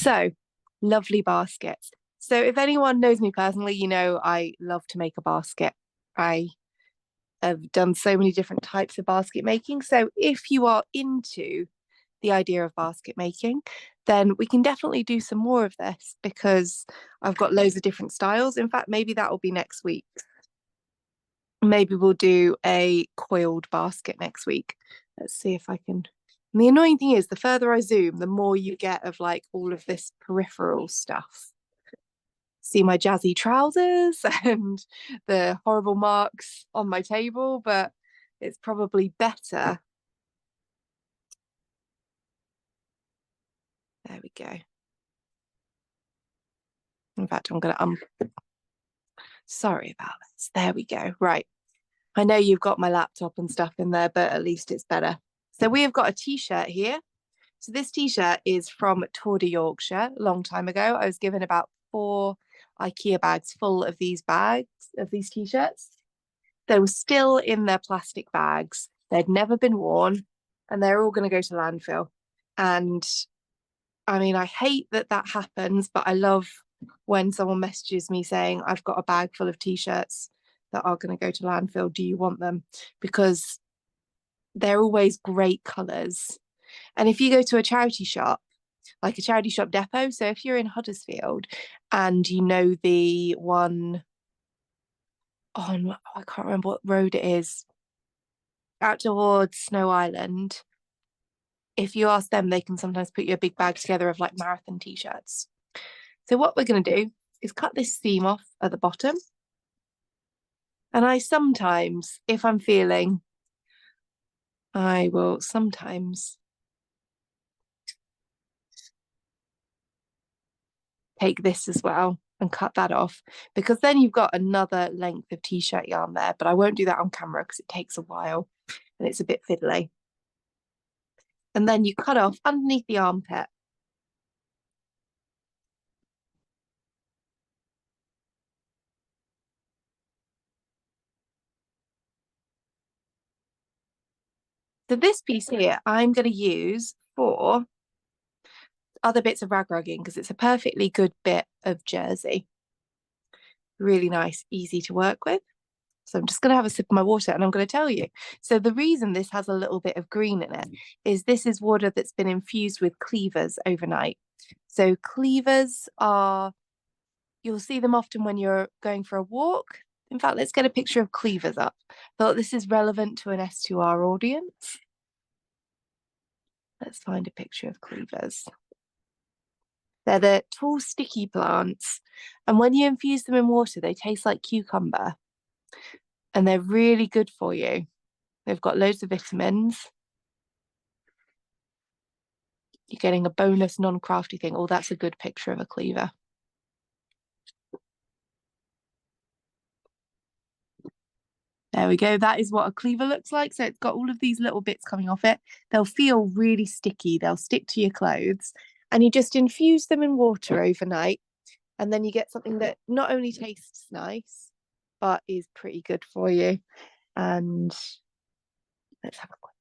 So, lovely baskets. So if anyone knows me personally, you know I love to make a basket. I have done so many different types of basket making. So if you are into the idea of basket making, then we can definitely do some more of this because I've got loads of different styles. In fact, maybe that will be next week. Maybe we'll do a coiled basket next week. Let's see if I can. And the annoying thing is, the further I zoom, the more you get of like all of this peripheral stuff. See my jazzy trousers and the horrible marks on my table, but it's probably better. There we go. In fact, I'm going to sorry about this. There we go. Right. I know you've got my laptop and stuff in there, but at least it's better. So we have got a t-shirt here. So this t-shirt is from Tour de Yorkshire a long time ago. I was given about 4 IKEA bags full of these t-shirts. They were still in their plastic bags. They'd never been worn, and they're all going to go to landfill. And I mean, I hate that that happens, but I love when someone messages me saying, I've got a bag full of t-shirts that are going to go to landfill. Do you want them? Because they're always great colours. And if you go to a charity shop, like a charity shop depot, so if you're in Huddersfield and you know the one on, I can't remember what road it is, out towards Snow Island, if you ask them, they can sometimes put you a big bag together of like marathon t-shirts. So what we're going to do is cut this seam off at the bottom. And I sometimes, if I'm feeling, I will sometimes take this as well and cut that off, because then you've got another length of t-shirt yarn there, but I won't do that on camera because it takes a while and it's a bit fiddly. And then you cut off underneath the armpit. So this piece here, I'm going to use for other bits of rag rugging because it's a perfectly good bit of jersey. Really nice, easy to work with. So I'm just going to have a sip of my water and I'm going to tell you. So the reason this has a little bit of green in it is this is water that's been infused with cleavers overnight. So cleavers are, you'll see them often when you're going for a walk. In fact, let's get a picture of cleavers up. Thought this is relevant to an S2R audience. Let's find a picture of cleavers. They're the tall, sticky plants. And when you infuse them in water, they taste like cucumber. And they're really good for you. They've got loads of vitamins. You're getting a bonus non-crafty thing. Oh, that's a good picture of a cleaver. There we go. That is what a cleaver looks like. So it's got all of these little bits coming off it. They'll feel really sticky. They'll stick to your clothes. And you just infuse them in water overnight. And then you get something that not only tastes nice, but is pretty good for you. And let's have a quick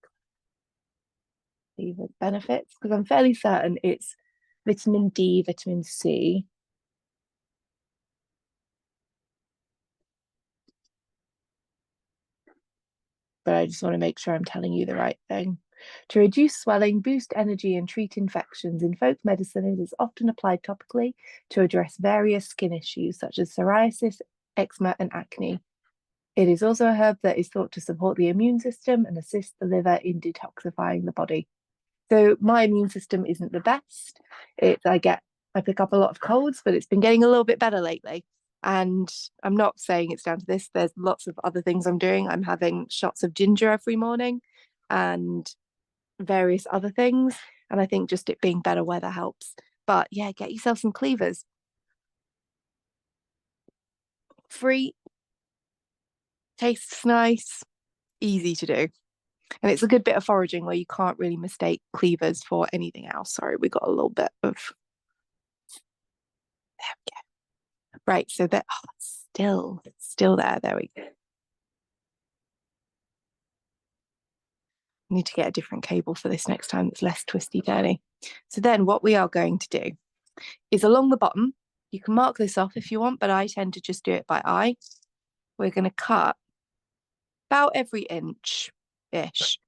cleaver benefits, because I'm fairly certain it's vitamin D, vitamin C. But I just want to make sure I'm telling you the right thing. To reduce swelling, boost energy, and treat infections, in folk medicine it is often applied topically to address various skin issues such as psoriasis, eczema, and acne. It is also a herb that is thought to support the immune system and assist the liver in detoxifying the body. So my immune system isn't the best. I pick up a lot of colds, but it's been getting a little bit better lately. And I'm not saying it's down to this. There's lots of other things I'm doing. I'm having shots of ginger every morning and various other things. And I think just it being better weather helps. But yeah, get yourself some cleavers. Free, tastes nice, easy to do. And it's a good bit of foraging where you can't really mistake cleavers for anything else. Sorry, we got a little bit of. There we go. Right, so they're still there. There we go. Need to get a different cable for this next time that's less twisty turny. So then what we are going to do is along the bottom. You can mark this off if you want, but I tend to just do it by eye. We're going to cut about every inch-ish.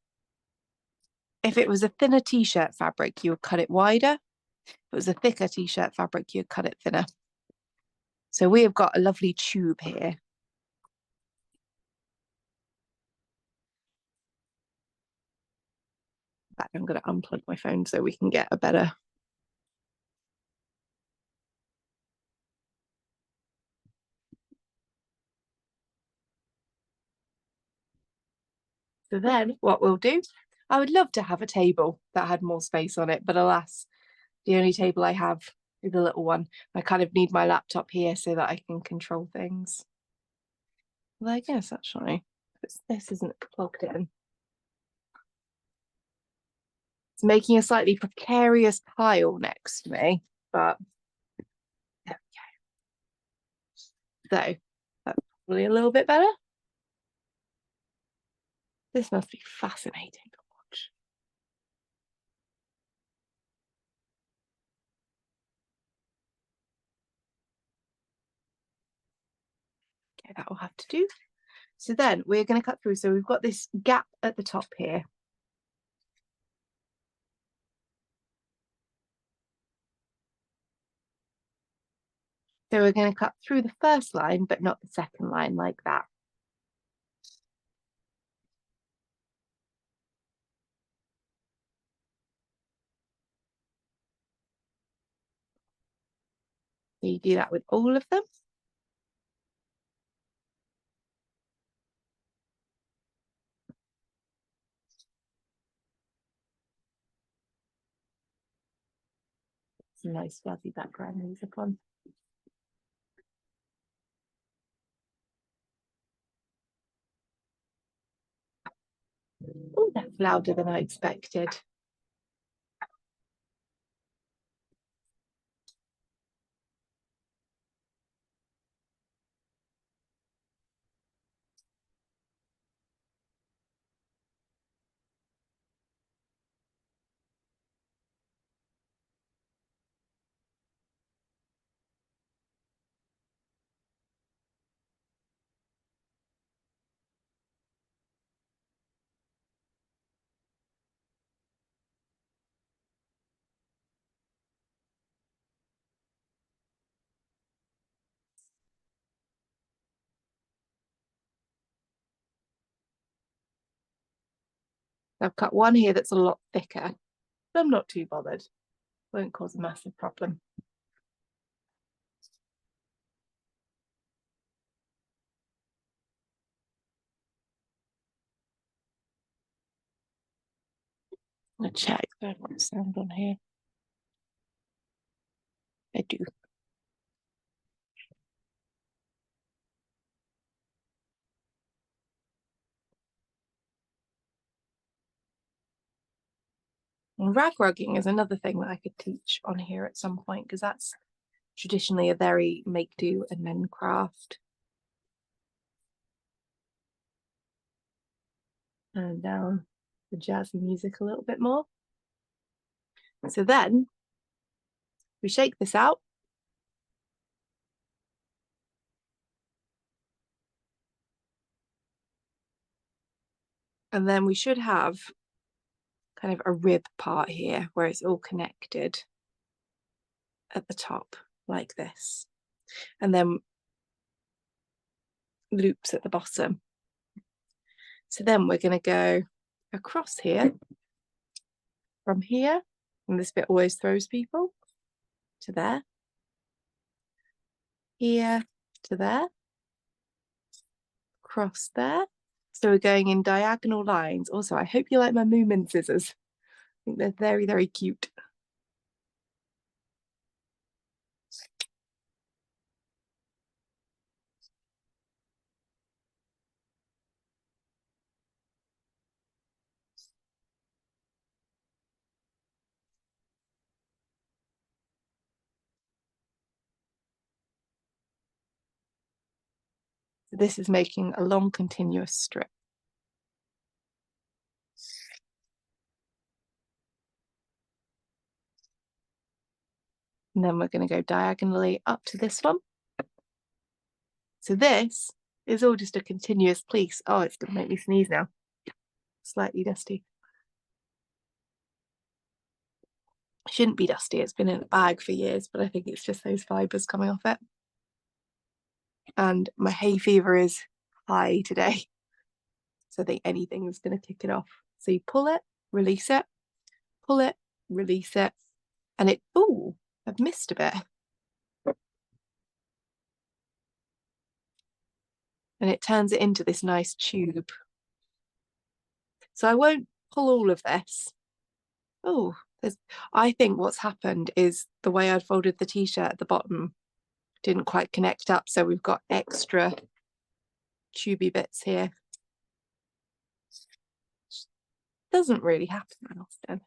If it was a thinner t-shirt fabric, you would cut it wider. If it was a thicker t-shirt fabric, you'd cut it thinner. So we have got a lovely tube here. In fact, I'm going to unplug my phone so we can get a better. So then what we'll do, I would love to have a table that had more space on it, but alas, the only table I have is a little one. I kind of need my laptop here so that I can control things. Well, I guess actually, this isn't plugged in. It's making a slightly precarious pile next to me, but there we go. So that's probably a little bit better. This must be fascinating to watch. Okay, that will have to do. So then we're going to cut through. So we've got this gap at the top here. So we're going to cut through the first line, but not the second line like that. So you do that with all of them. Some nice fuzzy background music on. Oh, that's louder than I expected. I've cut one here that's a lot thicker, but I'm not too bothered. Won't cause a massive problem. I'm gonna check. I don't want sound on here. I do. And rag rugging is another thing that I could teach on here at some point, because that's traditionally a very make do and then craft. And down the jazzy music a little bit more. So then we shake this out. And then we should have kind of a rib part here where it's all connected at the top like this. And then loops at the bottom. So then we're going to go across here, from here, and this bit always throws people, to there, here to there, across there. So we're going in diagonal lines. Also, I hope you like my Moomin scissors. I think they're very, very cute. So this is making a long continuous strip. And then we're going to go diagonally up to this one. So this is all just a continuous piece. Oh, it's going to make me sneeze now. Slightly dusty. Shouldn't be dusty. It's been in a bag for years, but I think it's just those fibres coming off it. And my hay fever is high today. So I think anything is going to kick it off. So you pull it, release it, pull it, release it. And it, oh, I've missed a bit. And it turns it into this nice tube. So I won't pull all of this. Oh, I think what's happened is the way I'd folded the t-shirt at the bottom didn't quite connect up. So we've got extra tubey bits here. Doesn't really happen that often.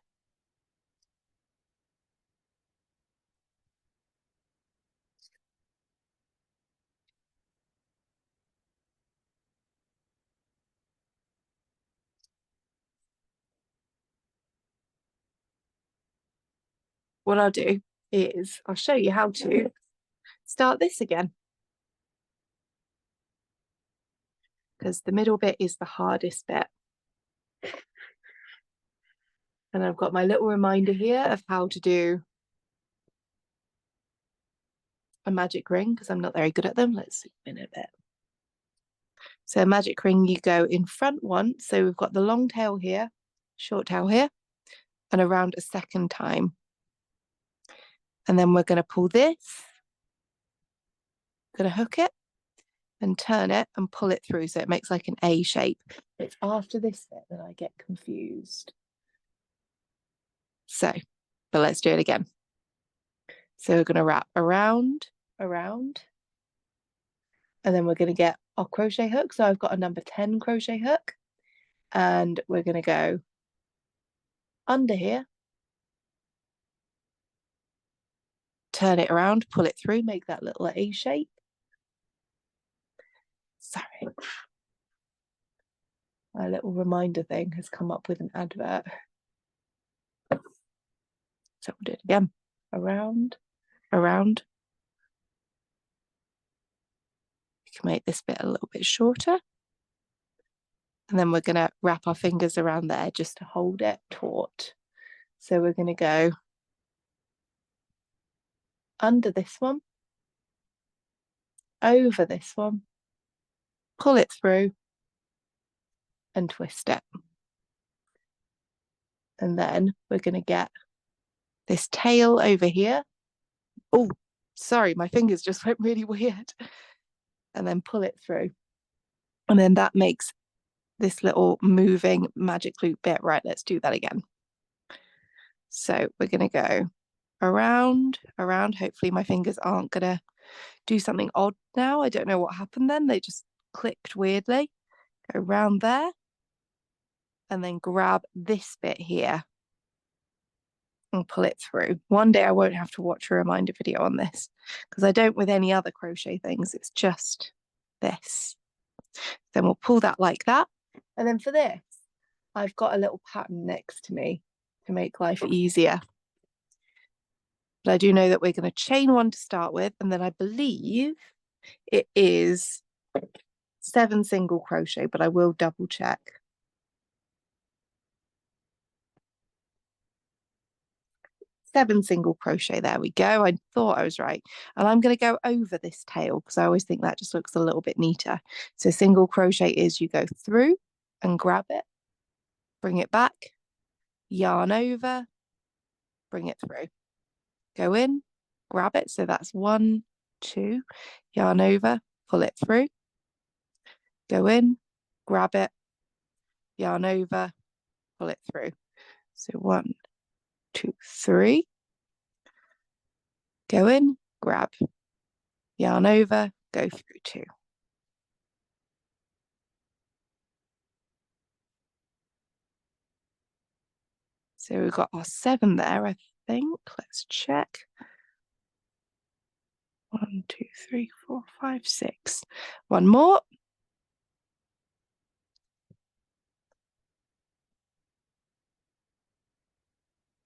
What I'll do is I'll show you how to start this again. Because the middle bit is the hardest bit. And I've got my little reminder here of how to do a magic ring, because I'm not very good at them. Let's zoom in a bit. So a magic ring, you go in front once. So we've got the long tail here, short tail here, and around a second time. And then we're going to pull this, going to hook it and turn it and pull it through so it makes like an A shape. It's after this bit that I get confused. So, but let's do it again. So we're going to wrap around, and then we're going to get our crochet hook. So I've got a number 10 crochet hook, and we're going to go under here, turn it around, pull it through, make that little A shape. Sorry. My little reminder thing has come up with an advert. So we'll do it again. Around. We can make this bit a little bit shorter. And then we're going to wrap our fingers around there just to hold it taut. So we're going to go under this one, over this one, pull it through and twist it. And then we're going to get this tail over here. Oh, sorry, my fingers just went really weird. And then pull it through. And then that makes this little moving magic loop bit. Right, let's do that again. So we're going to go around. Hopefully my fingers aren't going to do something odd now. I don't know what happened then. They just clicked weirdly. Go around there. And then grab this bit here and pull it through. One day I won't have to watch a reminder video on this because I don't with any other crochet things. It's just this. Then we'll pull that like that. And then for this, I've got a little pattern next to me to make life easier. But I do know that we're going to chain one to start with, and then I believe it is 7 single crochet, but I will double check. Seven single crochet, there we go. I thought I was right. And I'm going to go over this tail because I always think that just looks a little bit neater. So single crochet is you go through and grab it, bring it back, yarn over, bring it through, go in, grab it. So that's 1, 2, yarn over, pull it through, go in, grab it, yarn over, pull it through. So 1, 2, 3, go in, grab, yarn over, go through 2. So we've got our 7 there, I think. Let's check. 1, 2, 3, 4, 5, 6. One more.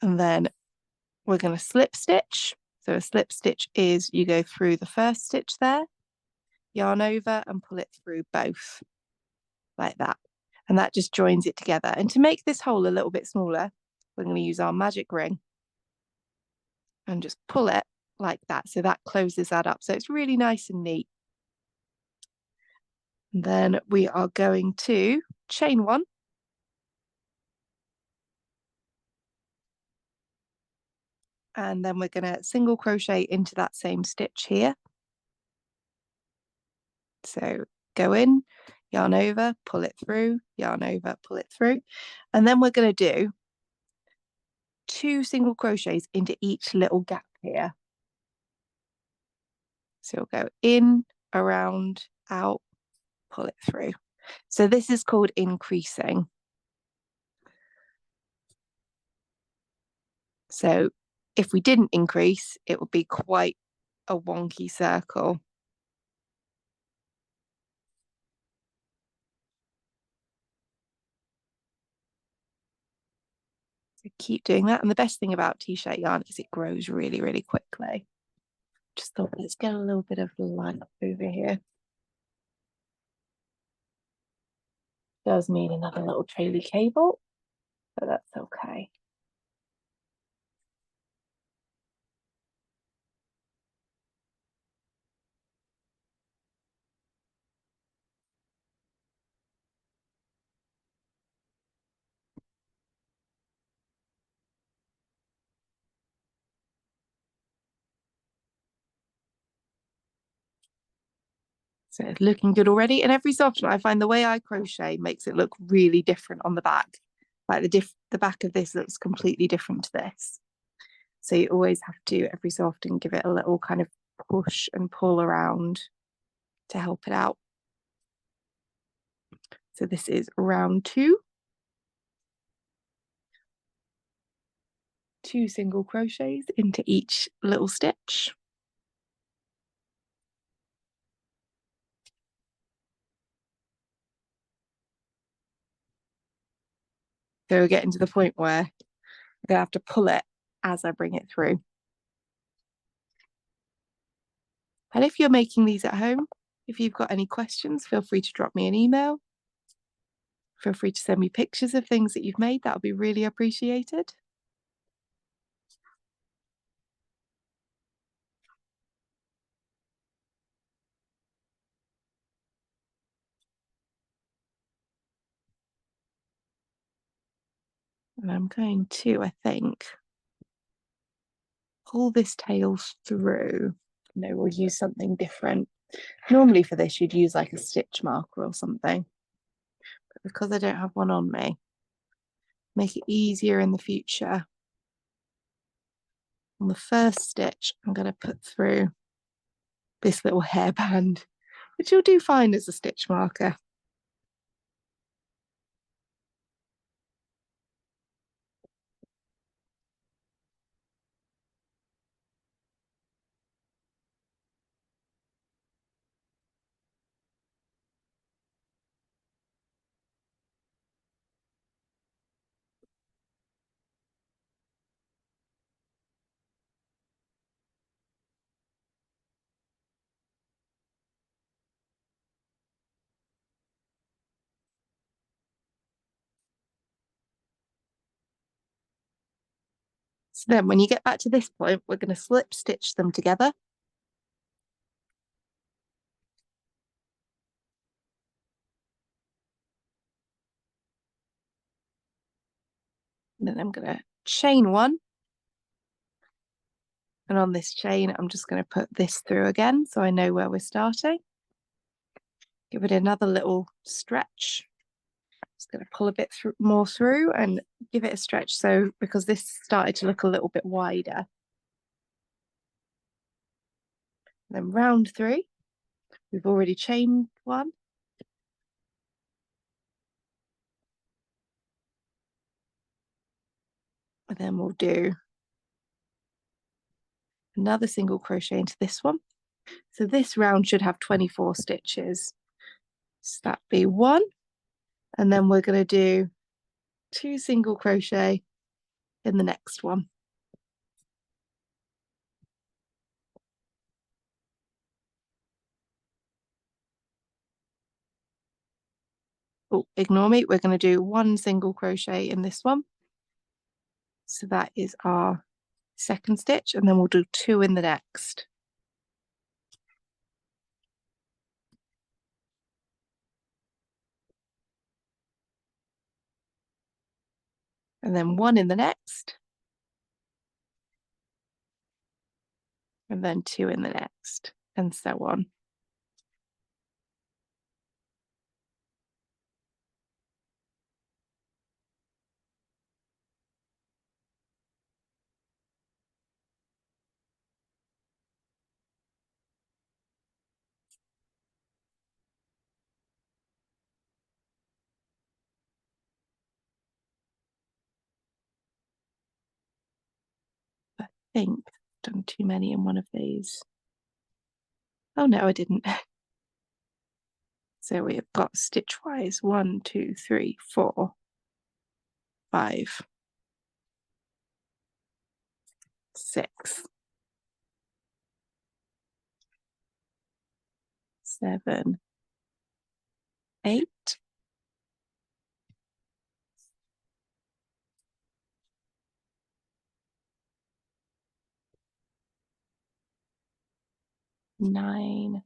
And then we're going to slip stitch So a slip stitch is you go through the first stitch there, yarn over and pull it through both like that. And that just joins it together. And to make this hole a little bit smaller, we're going to use our magic ring and just pull it like that. So that closes that up. So it's really nice and neat. And then we are going to chain one. And then we're going to single crochet into that same stitch here. So go in, yarn over, pull it through, yarn over, pull it through. And then we're going to do 2 single crochets into each little gap here. So we'll go in, around, out, pull it through. So this is called increasing. So if we didn't increase, it would be quite a wonky circle. So keep doing that. And the best thing about t-shirt yarn is it grows really, really quickly. Just thought, let's get a little bit of light over here. Does need another little trailer cable, but that's okay. So it's looking good already. And every so often I find the way I crochet makes it look really different on the back. Like the back of this looks completely different to this. So you always have to, every so often, give it a little kind of push and pull around to help it out. So this is round 2. 2 single crochets into each little stitch. So we're getting to the point where I'm going to have to pull it as I bring it through. And if you're making these at home, if you've got any questions, feel free to drop me an email. Feel free to send me pictures of things that you've made. That would be really appreciated. And I'm going to, I think, pull this tail through. No, we'll use something different. Normally for this, you'd use like a stitch marker or something. But because I don't have one on me, make it easier in the future. On the first stitch, I'm going to put through this little hairband, which you'll do fine as a stitch marker. So then when you get back to this point, we're going to slip stitch them together. And then I'm going to chain one. And on this chain, I'm just going to put this through again so I know where we're starting. Give it another little stretch. Just going to pull a bit more through and give it a stretch. So because this started to look a little bit wider. And then round 3, we've already chained one. And then we'll do another single crochet into this one. So this round should have 24 stitches. So that'd be 1. And then we're going to do 2 single crochet in the next one. Oh, ignore me. We're going to do 1 single crochet in this one. So that is our second stitch, and then we'll do 2 in the next. And then 1 in the next. And then 2 in the next, and so on. I think I've done too many in one of these. Oh no, I didn't. So we have got stitchwise 1, 2, 3, 4, 5, 6, 7, 8, 9,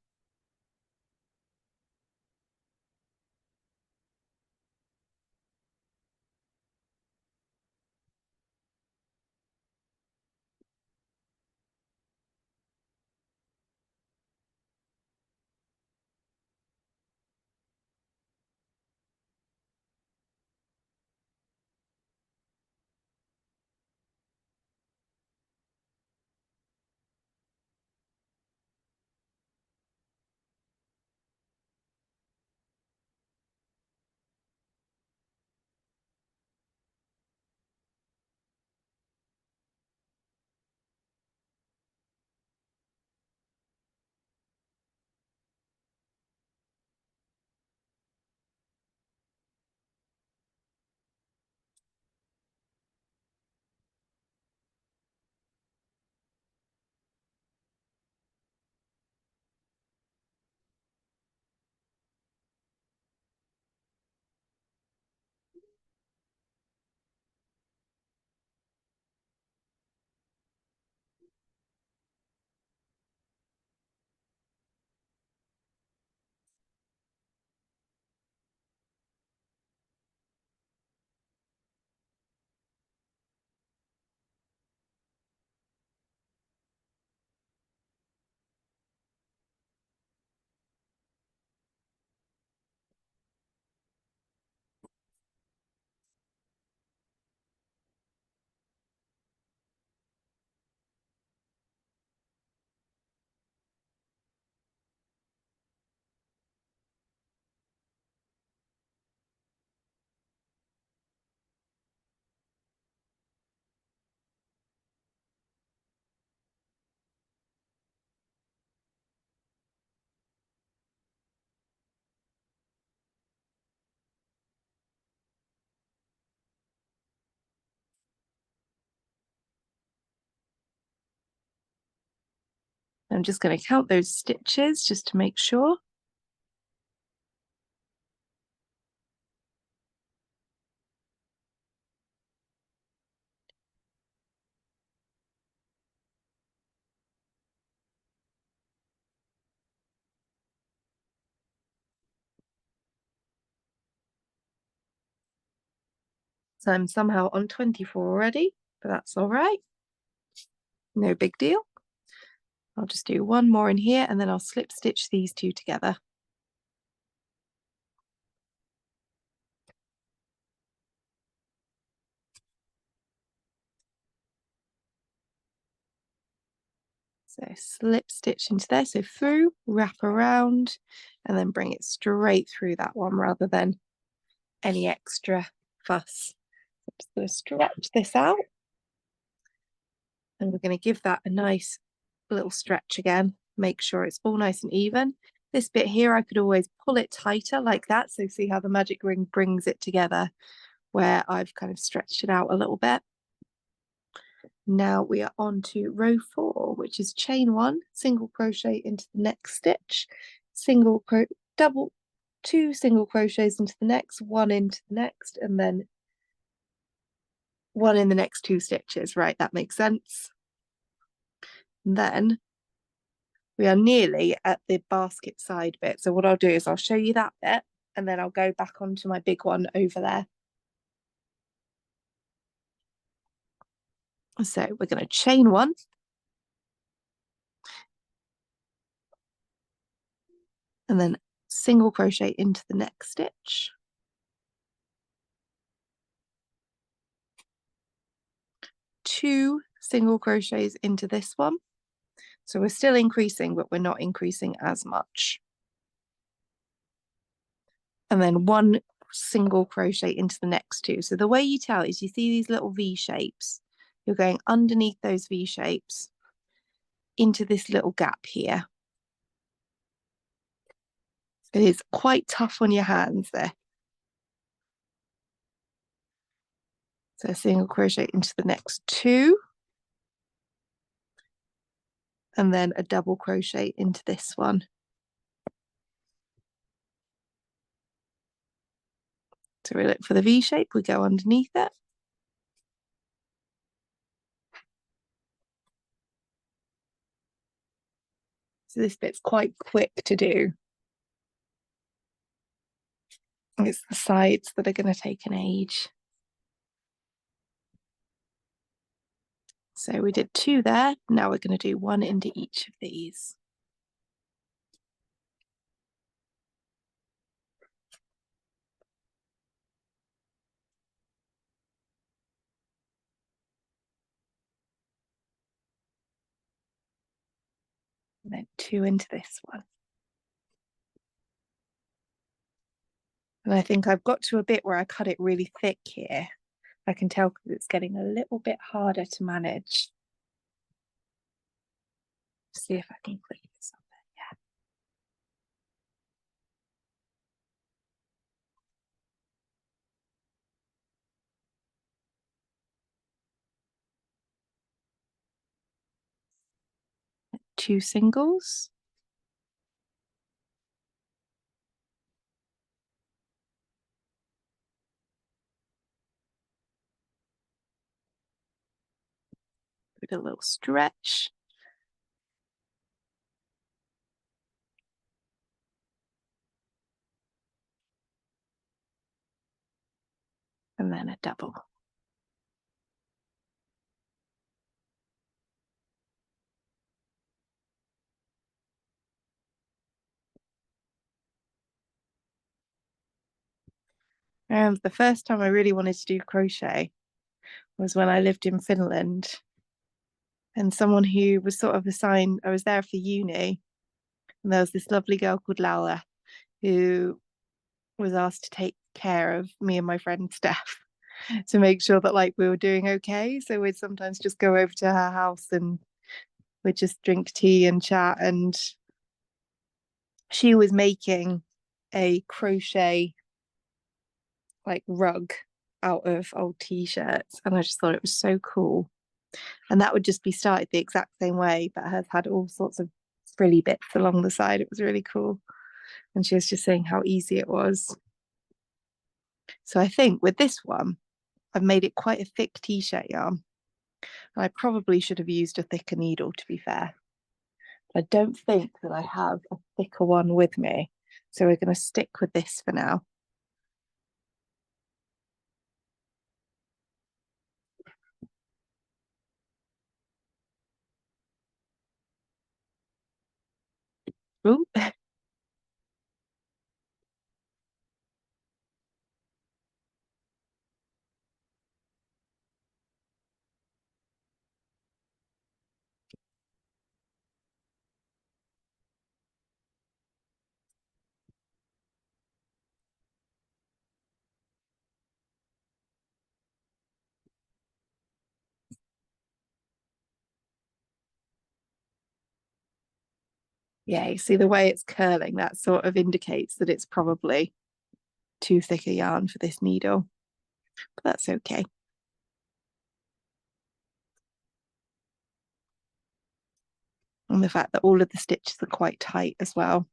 I'm just going to count those stitches just to make sure. So I'm somehow on 24 already, but that's all right. No big deal. I'll just do 1 more in here, and then I'll slip stitch these 2 together. So slip stitch into there, so through, wrap around, and then bring it straight through that one rather than any extra fuss. I'm just going to stretch this out, and we're going to give that a nice little stretch again. Make sure it's all nice and even. This bit here, I could always pull it tighter like that. So see how the magic ring brings it together where I've kind of stretched it out a little bit. Now we are on to row 4, which is chain 1, single crochet into the next stitch, single double 2 single crochets into the next, 1 into the next, and then 1 in the next 2 stitches. Right, that makes sense. And then we are nearly at the basket side bit. So what I'll do is I'll show you that bit and then I'll go back onto my big one over there. So we're going to chain 1. And then single crochet into the next stitch. 2 single crochets into this one. So we're still increasing, but we're not increasing as much. And then 1 single crochet into the next 2. So the way you tell is you see these little V shapes. You're going underneath those V shapes into this little gap here. It is quite tough on your hands there. So a single crochet into the next 2. And then a double crochet into this one. So we look for the V shape, we go underneath it. So this bit's quite quick to do. It's the sides that are going to take an age. So we did 2 there. Now we're going to do 1 into each of these. And then 2 into this one. And I think I've got to a bit where I cut it really thick here. I can tell because it's getting a little bit harder to manage. See if I can click this up there. Yeah. 2 singles. With a little stretch. And then a double. And the first time I really wanted to do crochet was when I lived in Finland. And someone who was sort of assigned, I was there for uni, and there was this lovely girl called Laura who was asked to take care of me and my friend Steph to make sure that like we were doing okay. So we'd sometimes just go over to her house and we'd just drink tea and chat. And she was making a crochet like rug out of old t-shirts, and I just thought it was so cool. And that would just be started the exact same way, but hers had all sorts of frilly bits along the side. It was really cool. And she was just saying how easy it was. So I think with this one, I've made it quite a thick t-shirt yarn. And I probably should have used a thicker needle, to be fair. I don't think that I have a thicker one with me. So we're going to stick with this for now. Ooh. Yeah, you see the way it's curling, that sort of indicates that it's probably too thick a yarn for this needle, but that's okay. And the fact that all of the stitches are quite tight as well.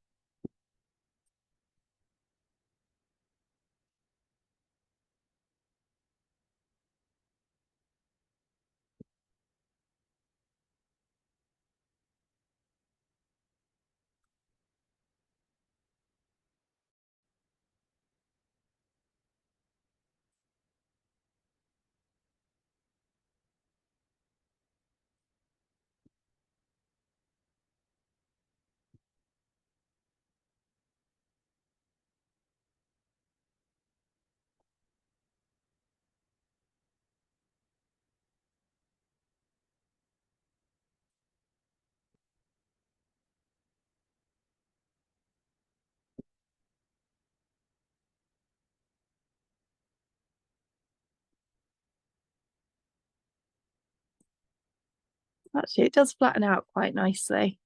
Actually, it does flatten out quite nicely.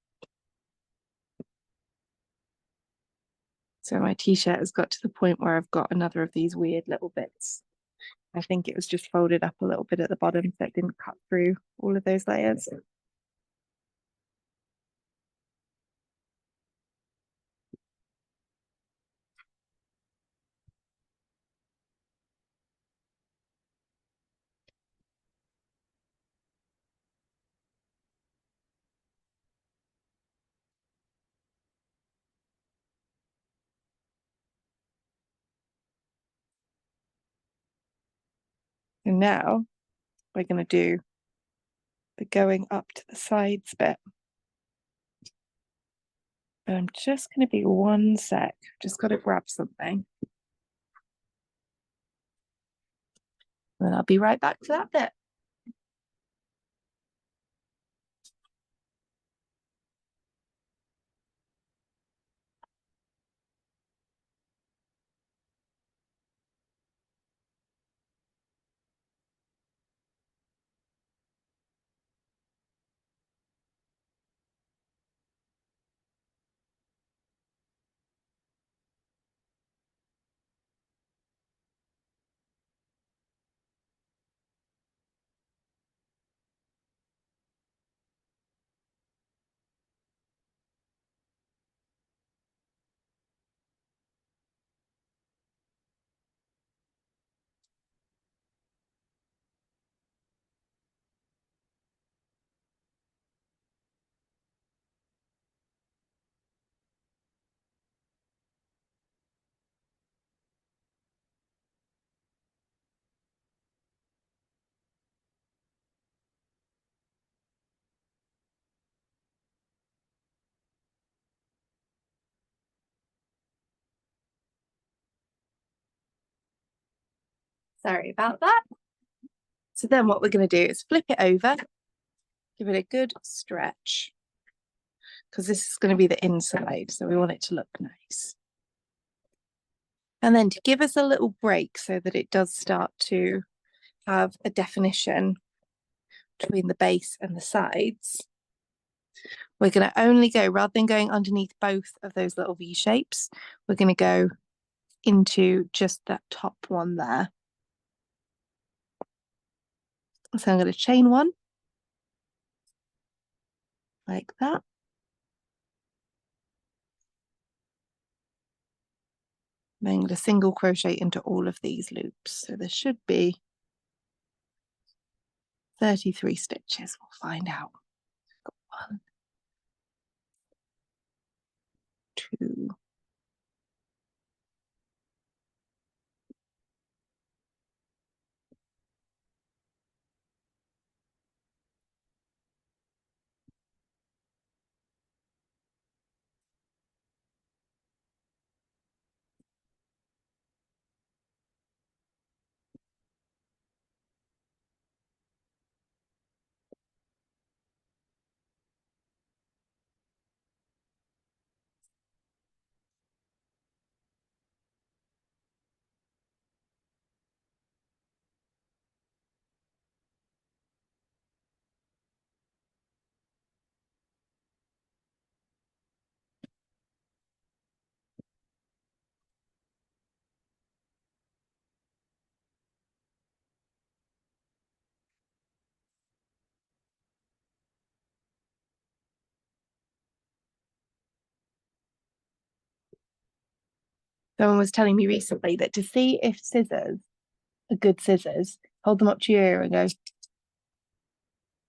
So my t-shirt has got to the point where I've got another of these weird little bits. I think it was just folded up a little bit at the bottom so it didn't cut through all of those layers. And now we're going to do the going up to the sides bit. And I'm just going to be 1 sec. Just got to grab something. And I'll be right back to that bit. Sorry about that. So then what we're going to do is flip it over, give it a good stretch, because this is going to be the inside, so we want it to look nice. And then to give us a little break so that it does start to have a definition between the base and the sides, we're going to only go, rather than going underneath both of those little V shapes, we're going to go into just that top one there. So I'm going to chain 1 like that. Then I'm going to single crochet into all of these loops. So there should be 33 stitches. We'll find out. Got 1, 2, Someone was telling me recently that to see if scissors are good scissors, hold them up to your ear and go,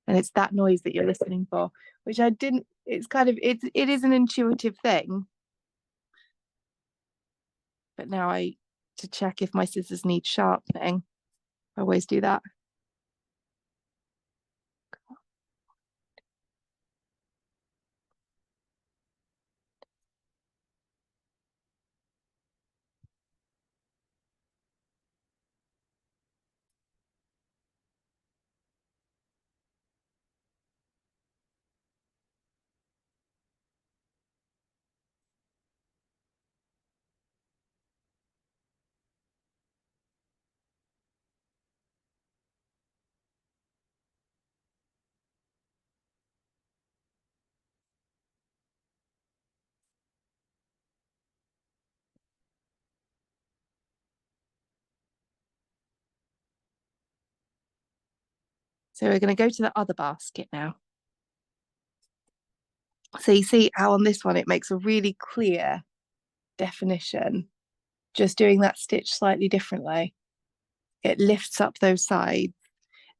and it's that noise that you're listening for, which I didn't, it's kind of, it is an intuitive thing. But now to check if my scissors need sharpening, I always do that. So we're going to go to the other basket now. So you see how on this one it makes a really clear definition, just doing that stitch slightly differently. It lifts up those sides,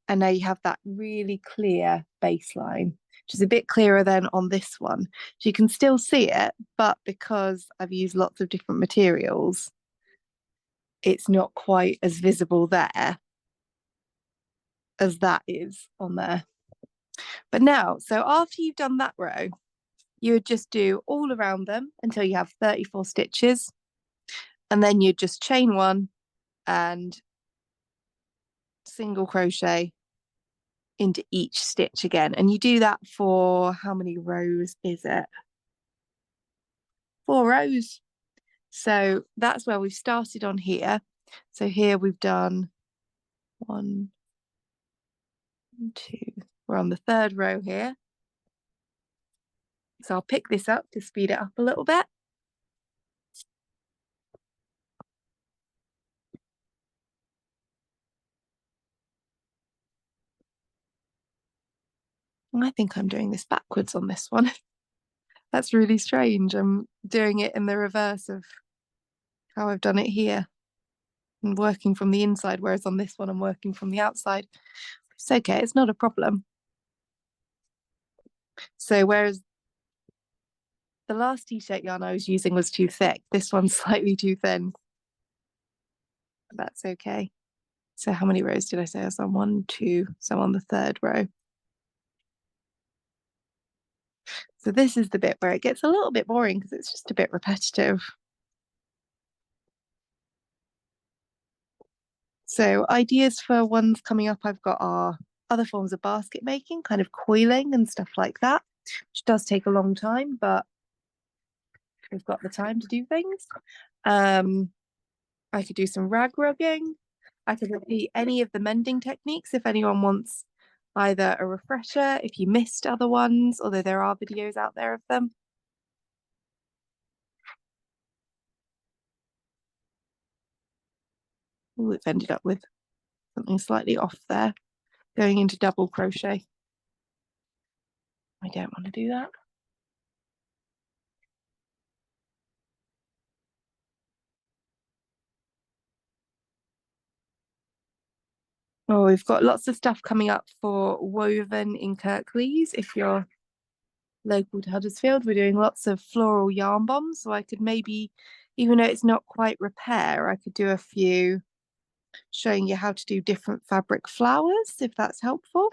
and now you have that really clear baseline, which is a bit clearer than on this one. So you can still see it, but because I've used lots of different materials, it's not quite as visible there as that is on there. But now, so after you've done that row, you would just do all around them until you have 34 stitches, and then you just chain one and single crochet into each stitch again. And you do that for how many rows is it? 4 rows. So that's where we've started on here. So here we've done 1, 2, we're on the 3rd row here. So I'll pick this up to speed it up a little bit. I think I'm doing this backwards on this one. That's really strange. I'm doing it in the reverse of how I've done it here. I'm working from the inside, whereas on this one I'm working from the outside. It's okay, it's not a problem. So whereas the last t-shirt yarn I was using was too thick, this one's slightly too thin. That's okay. So how many rows did I say I was on? 1, 2, so I'm on the 3rd row. So this is the bit where it gets a little bit boring because it's just a bit repetitive. So ideas for ones coming up I've got are other forms of basket making, kind of coiling and stuff like that, which does take a long time, but we've got the time to do things. I could do some rag rubbing. I could repeat any of the mending techniques if anyone wants either a refresher, if you missed other ones, although there are videos out there of them. Ooh, we've ended up with something slightly off there, going into double crochet. I don't want to do that. Oh, we've got lots of stuff coming up for woven in Kirklees. If you're local to Huddersfield, we're doing lots of floral yarn bombs. So I could maybe, even though it's not quite repair, I could do a few showing you how to do different fabric flowers, if that's helpful.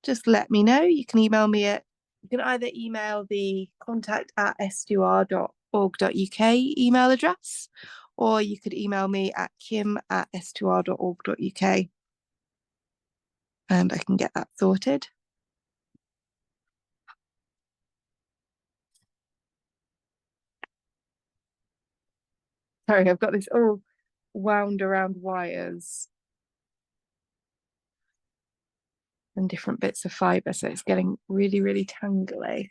Just let me know. You can email me at, you can either email the contact@s2r.org.uk email address, or you could email me at kim@s2r.org.uk and I can get that sorted. Sorry, I've got this all wound around wires and different bits of fibre, so it's getting really, really tangly.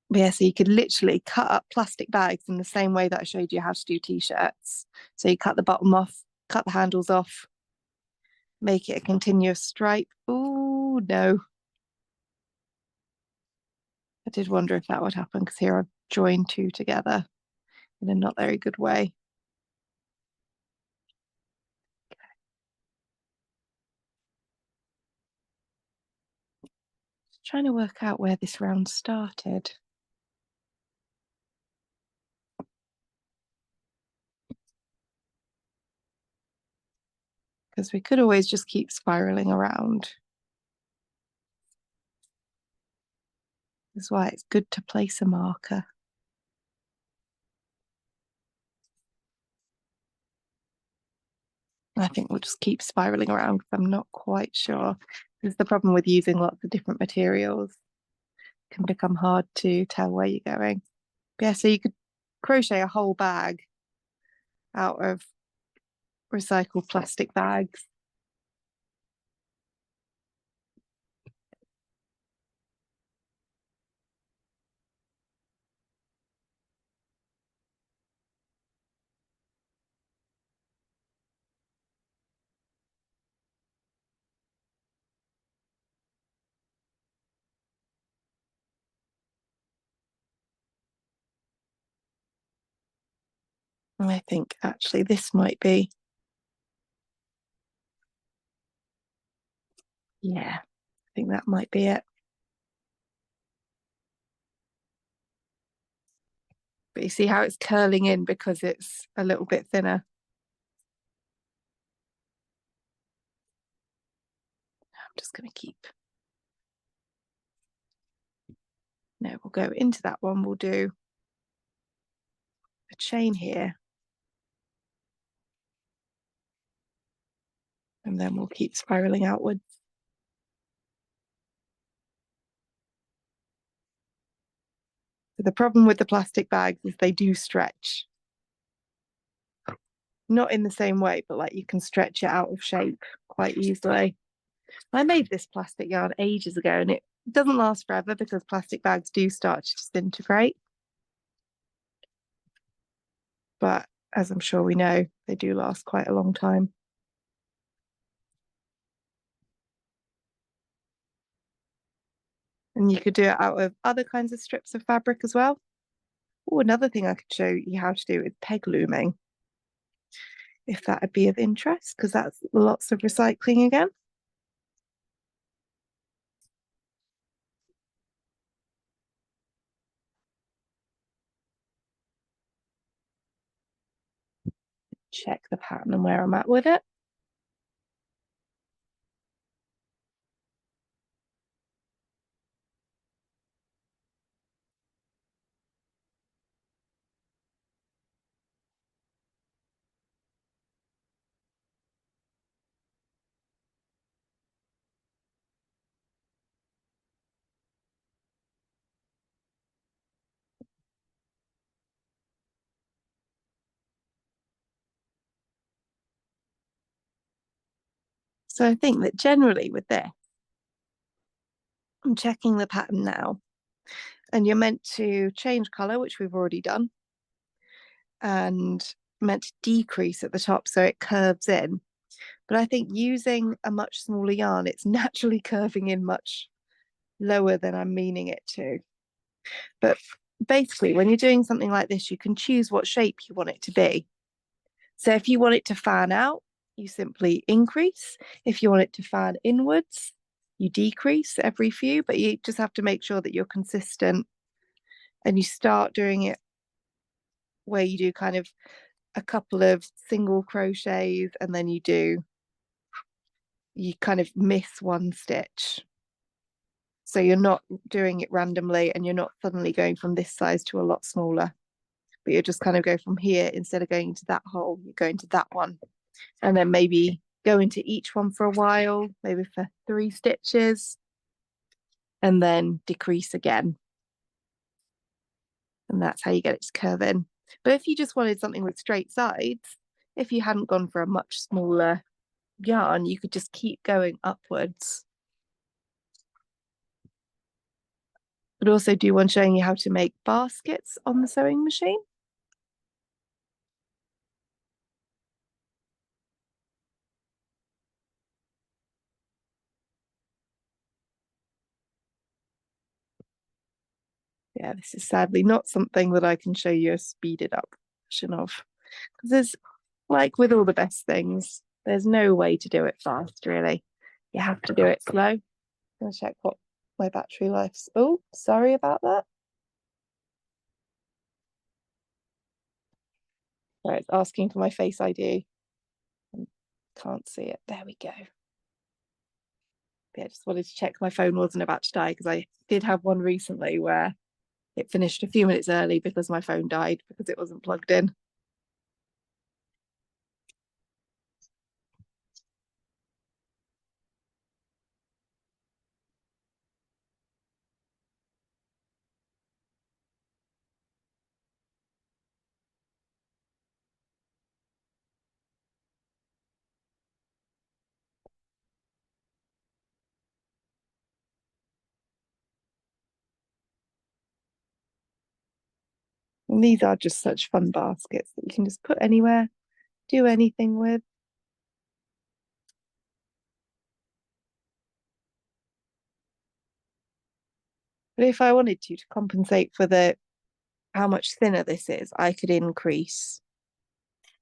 But yeah, so you could literally cut up plastic bags in the same way that I showed you how to do t-shirts. So you cut the bottom off, cut the handles off, make it a continuous stripe. Oh no. I did wonder if that would happen because here I've joined 2 together in a not very good way. Just trying to work out where this round started. Because we could always just keep spiraling around. That's why it's good to place a marker. I think we'll just keep spiraling around because I'm not quite sure. This is the problem with using lots of different materials. It can become hard to tell where you're going. But yeah, so you could crochet a whole bag out of recycled plastic bags. I think actually this might be, yeah, I think that might be it. But you see how it's curling in because it's a little bit thinner. I'm just going to keep, no, we'll go into that one. We'll do a chain here. And then we'll keep spiraling outwards. So the problem with the plastic bags is they do stretch. Not in the same way, but like you can stretch it out of shape quite easily. I made this plastic yarn ages ago and it doesn't last forever because plastic bags do start to disintegrate. But as I'm sure we know, they do last quite a long time. And you could do it out of other kinds of strips of fabric as well. Oh, another thing I could show you how to do is peg looming, if that would be of interest, because that's lots of recycling again. Check the pattern and where I'm at with it. So I think that generally with this, I'm checking the pattern now, and you're meant to change colour, which we've already done, and meant to decrease at the top so it curves in. But I think using a much smaller yarn, it's naturally curving in much lower than I'm meaning it to. But basically, when you're doing something like this, you can choose what shape you want it to be. So if you want it to fan out, you simply increase. If you want it to fan inwards, you decrease every few, but you just have to make sure that you're consistent and you start doing it where you do kind of a couple of single crochets and then you kind of miss one stitch. So you're not doing it randomly and you're not suddenly going from this size to a lot smaller, but you just kind of go from here instead of going into that hole, you go into that one. And then maybe go into each one for a while, maybe for 3 stitches, and then decrease again. And that's how you get it to curve in. But if you just wanted something with straight sides, if you hadn't gone for a much smaller yarn, you could just keep going upwards. But also do one showing you how to make baskets on the sewing machine. Yeah, this is sadly not something that I can show you a speeded up version of. Because there's, like with all the best things, there's no way to do it fast, really. You have to do it slow. I'm going to check what my battery life's. Oh, sorry about that. Right, it's asking for my Face ID. Can't see it. There we go. Yeah, I just wanted to check my phone wasn't about to die because I did have one recently where it finished a few minutes early because my phone died because it wasn't plugged in. And these are just such fun baskets that you can just put anywhere, do anything with. But if I wanted to compensate for the how much thinner this is, I could increase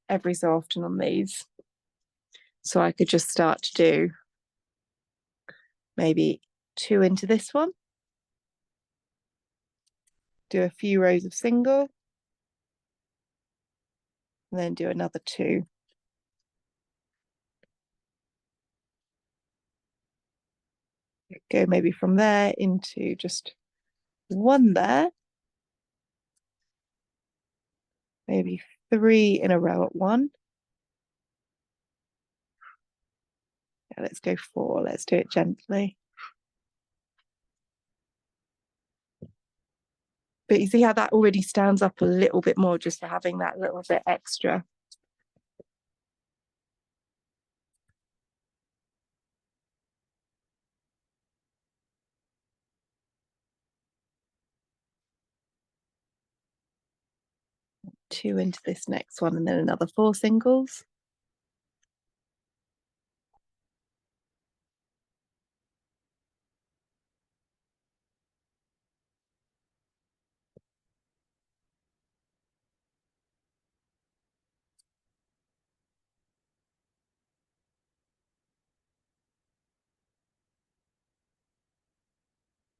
every so often on these. So I could just start to do maybe 2 into this one, do a few rows of single, and then do another 2. Go maybe from there into just 1 there, maybe 3 in a row at 1. Yeah, let's go 4. Let's do it gently. But you see how that already stands up a little bit more just for having that little bit extra. Two into this next one and then another 4 singles.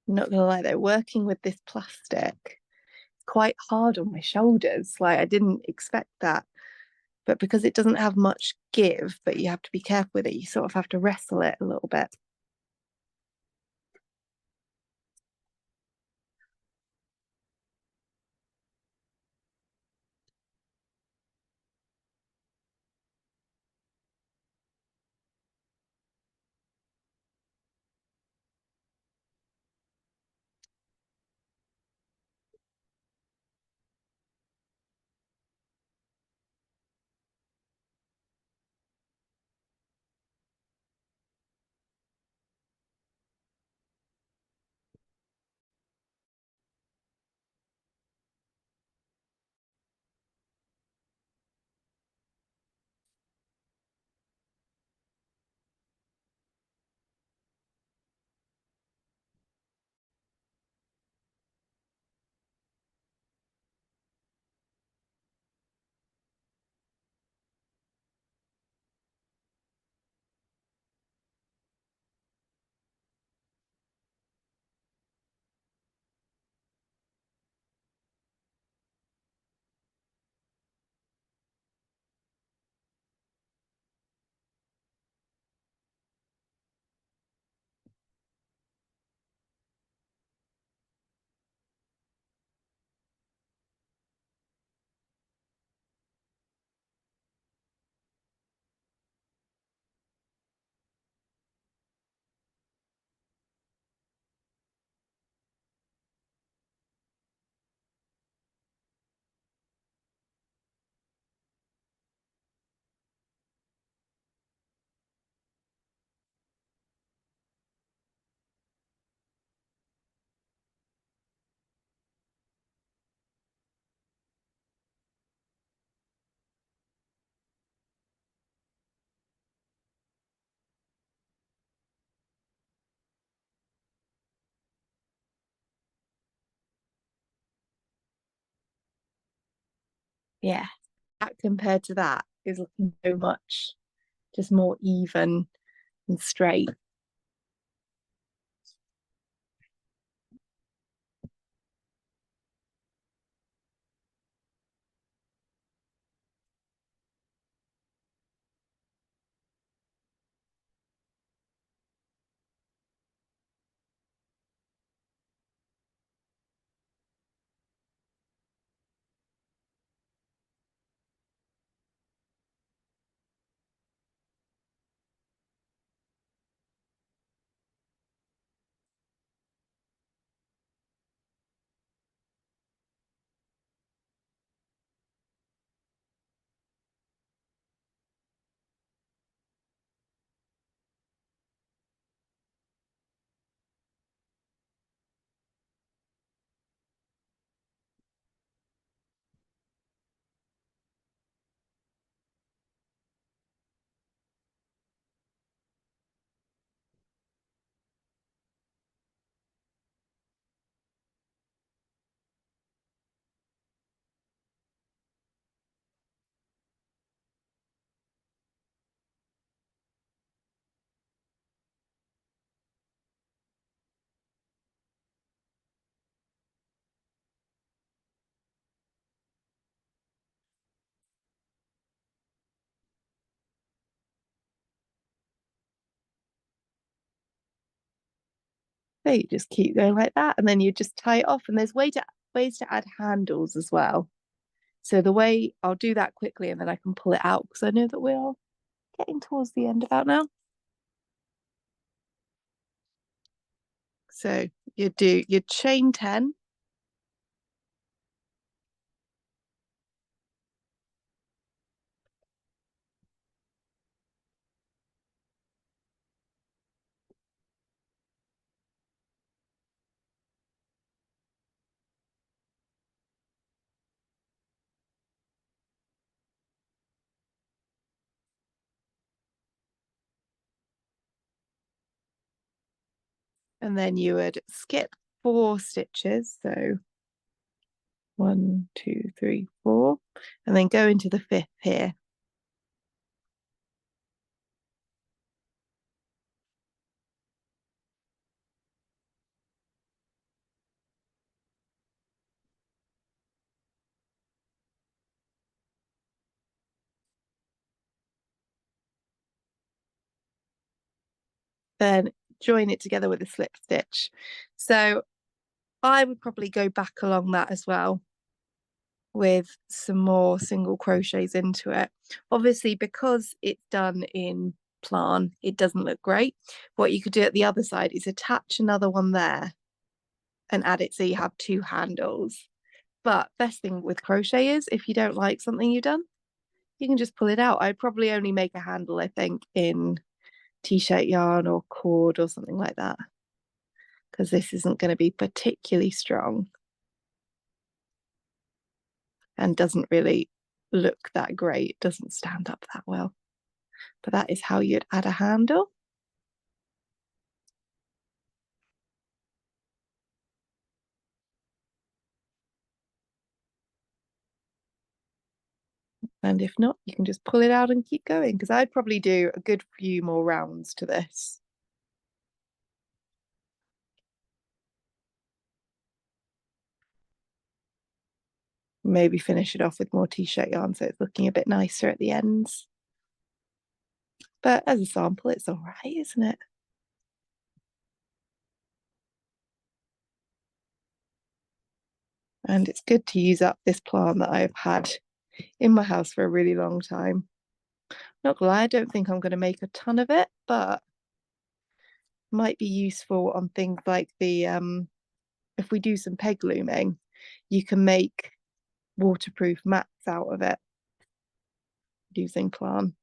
I'm not gonna lie though, working with this plastic, quite hard on my shoulders. Like I didn't expect that. But because it doesn't have much give, but you have to be careful with it, you sort of have to wrestle it a little bit. Yeah. That compared to that is looking so much just more even and straight. So you just keep going like that, and then you just tie it off. And there's ways to add handles as well. So the way I'll do that quickly, and then I can pull it out because I know that we're getting towards the end about now. So you do your chain 10. And then you would skip 4 stitches. So 1, 2, 3, 4, and then go into the 5th here. Then join it together with a slip stitch. So I would probably go back along that as well with some more single crochets into it. Obviously, because it's done in plan, it doesn't look great. What you could do at the other side is attach another one there and add it so you have 2 handles. But best thing with crochet is if you don't like something you've done, you can just pull it out. I'd probably only make a handle, I think, in t-shirt yarn or cord or something like that, because this isn't going to be particularly strong and doesn't really look that great. It doesn't stand up that well. But that is how you'd add a handle. And if not, you can just pull it out and keep going, because I'd probably do a good few more rounds to this. Maybe finish it off with more t-shirt yarn so it's looking a bit nicer at the ends. But as a sample, it's all right, isn't it? And it's good to use up this plant that I've had in my house for a really long time. Not gonna lie, I don't think I'm going to make a ton of it, but might be useful on things like the if we do some peg looming, you can make waterproof mats out of it using plant.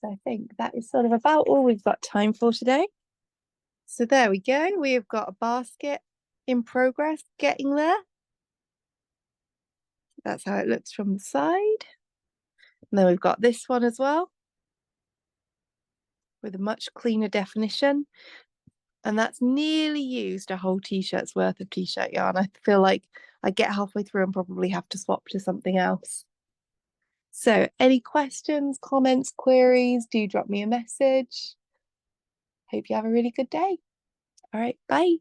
So I think that is sort of about all we've got time for today. So there we go. We have got a basket in progress, getting there. That's how it looks from the side. And then we've got this one as well, with a much cleaner definition. And that's nearly used a whole t-shirt's worth of t-shirt yarn. I feel like I get halfway through and probably have to swap to something else. So any questions, comments, queries, do drop me a message. Hope you have a really good day. All right, bye.